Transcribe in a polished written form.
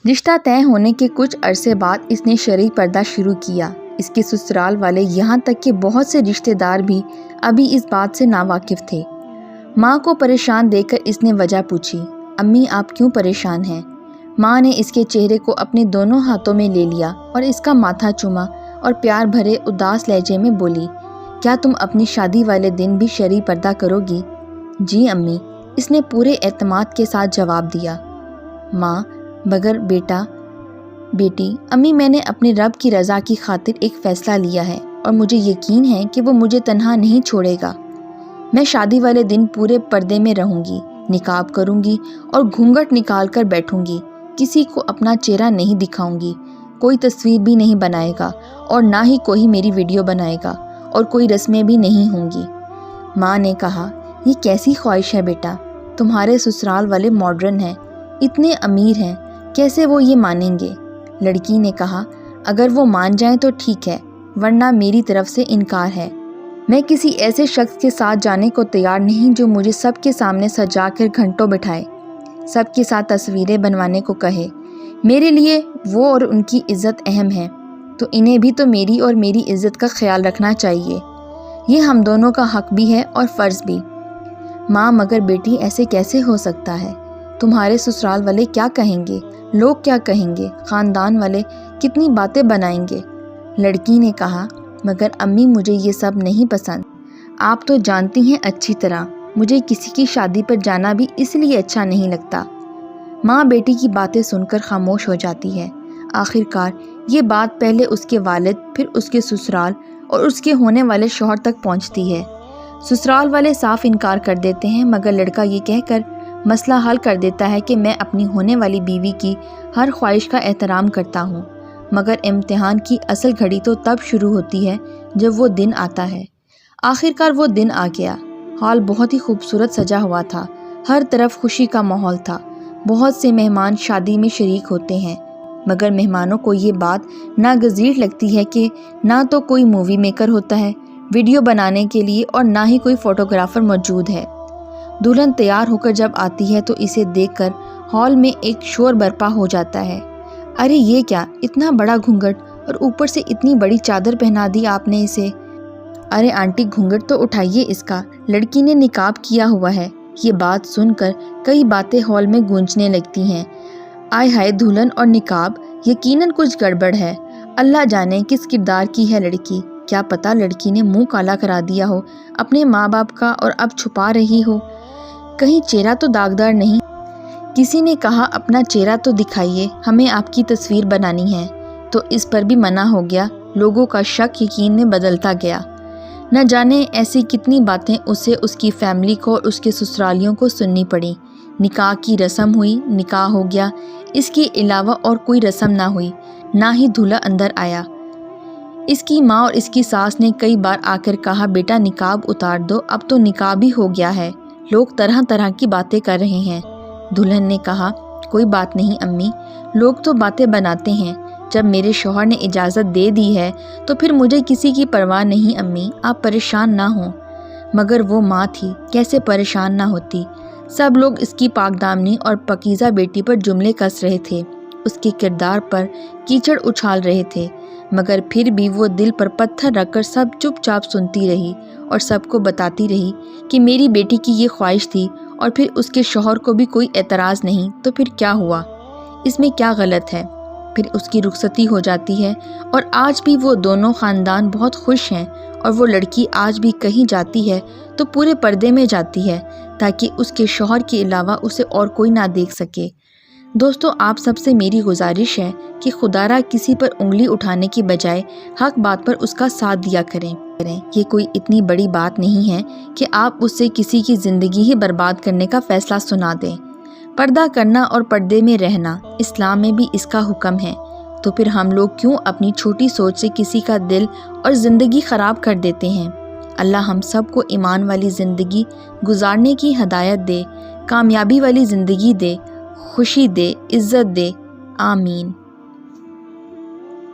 رشتہ طے ہونے کے کچھ عرصے بعد اس نے شرعی پردہ شروع کیا۔ اس کے سسرال والے یہاں تک کہ بہت سے رشتہ دار بھی ابھی اس بات سے ناواقف تھے۔ ماں کو پریشان دیکھ کر اس نے وجہ پوچھی۔ امی آپ کیوں پریشان ہیں؟ ماں نے اس کے چہرے کو اپنے دونوں ہاتھوں میں لے لیا اور اس کا ماتھا چوما اور پیار بھرے اداس لہجے میں بولی، کیا تم اپنی شادی والے دن بھی شرعی پردہ کرو گی؟ جی امی، اس نے پورے اعتماد کے ساتھ جواب دیا۔ ماں، مگر بیٹی، امی میں نے اپنے رب کی رضا کی خاطر ایک فیصلہ لیا ہے اور مجھے یقین ہے کہ وہ مجھے تنہا نہیں چھوڑے گا۔ میں شادی والے دن پورے پردے میں رہوں گی، نقاب کروں گی اور گھونگھٹ نکال کر بیٹھوں گی، کسی کو اپنا چہرہ نہیں دکھاؤں گی، کوئی تصویر بھی نہیں بنائے گا اور نہ ہی کوئی میری ویڈیو بنائے گا اور کوئی رسمیں بھی نہیں ہوں گی۔ ماں نے کہا، یہ کیسی خواہش ہے بیٹا؟ تمہارے سسرال والے ماڈرن ہیں، اتنے امیر ہیں، کیسے وہ یہ مانیں گے؟ لڑکی نے کہا، اگر وہ مان جائیں تو ٹھیک ہے، ورنہ میری طرف سے انکار ہے۔ میں کسی ایسے شخص کے ساتھ جانے کو تیار نہیں جو مجھے سب کے سامنے سجا کر گھنٹوں بٹھائے، سب کے ساتھ تصویریں بنوانے کو کہے۔ میرے لیے وہ اور ان کی عزت اہم ہے، تو انہیں بھی تو میری اور میری عزت کا خیال رکھنا چاہیے۔ یہ ہم دونوں کا حق بھی ہے اور فرض بھی۔ ماں، مگر بیٹی ایسے کیسے ہو سکتا ہے؟ تمہارے سسرال والے کیا کہیں گے؟ لوگ کیا کہیں گے؟ خاندان والے کتنی باتیں بنائیں گے؟ لڑکی نے کہا، مگر امی مجھے یہ سب نہیں پسند۔ آپ تو جانتی ہیں اچھی طرح، مجھے کسی کی شادی پر جانا بھی اس لیے اچھا نہیں لگتا۔ ماں بیٹی کی باتیں سن کر خاموش ہو جاتی ہے۔ آخر کار یہ بات پہلے اس کے والد، پھر اس کے سسرال اور اس کے ہونے والے شوہر تک پہنچتی ہے۔ سسرال والے صاف انکار کر دیتے ہیں، مگر لڑکا یہ کہہ کر مسئلہ حل کر دیتا ہے کہ میں اپنی ہونے والی بیوی کی ہر خواہش کا احترام کرتا ہوں، مگر امتحان کی اصل گھڑی تو تب شروع ہوتی ہے جب وہ دن آتا ہے۔ آخر کار وہ دن آ گیا۔ ہال بہت ہی خوبصورت سجا ہوا تھا، ہر طرف خوشی کا ماحول تھا، بہت سے مہمان شادی میں شریک ہوتے ہیں، مگر مہمانوں کو یہ بات ناگزیر لگتی ہے کہ نہ تو کوئی مووی میکر ہوتا ہے ویڈیو بنانے کے لیے اور نہ ہی کوئی فوٹوگرافر موجود ہے۔ دلہن تیار ہو کر جب آتی ہے تو اسے دیکھ کر ہال میں ایک شور برپا ہو جاتا ہے۔ ارے یہ کیا، اتنا بڑا گھونگھٹ اور اوپر سے اتنی بڑی چادر پہنا دی آپ نے اسے۔ ارے آنٹی گھونگھٹ تو اٹھائیے اس کا، لڑکی نے نقاب کیا ہوا ہے۔ یہ بات سن کر کئی باتیں ہال میں گونجنے لگتی ہیں۔ آئے ہائے، دلہن اور نقاب، یقیناً کچھ گڑبڑ ہے۔ اللہ جانے کس کردار کی ہے لڑکی، کیا پتہ لڑکی نے منہ کالا کرا دیا ہو اپنے ماں باپ کا اور اب چھپا رہی ہو۔ کہیں چہرہ تو داغدار نہیں؟ کسی نے کہا، اپنا چہرہ تو دکھائیے، ہمیں آپ کی تصویر بنانی ہے، تو اس پر بھی منع ہو گیا۔ لوگوں کا شک یقین میں بدلتا گیا۔ نہ جانے ایسی کتنی باتیں اسے، اس کی فیملی کو اور اس کے سسرالیوں کو سننی پڑیں۔ نکاح کی رسم ہوئی، نکاح ہو گیا، اس کے علاوہ اور کوئی رسم نہ ہوئی، نہ ہی دولہا اندر آیا۔ اس کی ماں اور اس کی ساس نے کئی بار آ کر کہا، بیٹا نقاب اتار دو، اب تو نکاح بھی ہو گیا ہے، لوگ طرح طرح کی باتیں کر رہے ہیں۔ دلہن نے کہا، کوئی بات نہیں امی، لوگ تو باتیں بناتے ہیں، جب میرے شوہر نے اجازت دے دی ہے تو پھر مجھے کسی کی پرواہ نہیں امی، آپ پریشان نہ ہوں۔ مگر وہ ماں تھی، کیسے پریشان نہ ہوتی؟ سب لوگ اس کی پاک دامنی اور پاکیزہ بیٹی پر جملے کس رہے تھے، اس کے کردار پر کیچڑ اچھال رہے تھے، مگر پھر بھی وہ دل پر پتھر رکھ کر سب چپ چاپ سنتی رہی اور سب کو بتاتی رہی کہ میری بیٹی کی یہ خواہش تھی اور پھر اس کے شوہر کو بھی کوئی اعتراض نہیں، تو پھر کیا ہوا، اس میں کیا غلط ہے؟ پھر اس کی رخصتی ہو جاتی ہے اور آج بھی وہ دونوں خاندان بہت خوش ہیں، اور وہ لڑکی آج بھی کہیں جاتی ہے تو پورے پردے میں جاتی ہے تاکہ اس کے شوہر کے علاوہ اسے اور کوئی نہ دیکھ سکے۔ دوستو، آپ سب سے میری گزارش ہے کہ خدا را کسی پر انگلی اٹھانے کی بجائے حق بات پر اس کا ساتھ دیا کریں۔ یہ کوئی اتنی بڑی بات نہیں ہے کہ آپ اس سے کسی کی زندگی ہی برباد کرنے کا فیصلہ سنا دیں۔ پردہ کرنا اور پردے میں رہنا اسلام میں بھی اس کا حکم ہے، تو پھر ہم لوگ کیوں اپنی چھوٹی سوچ سے کسی کا دل اور زندگی خراب کر دیتے ہیں؟ اللہ ہم سب کو ایمان والی زندگی گزارنے کی ہدایت دے، کامیابی والی زندگی دے، خوشی دے، عزت دے، آمین۔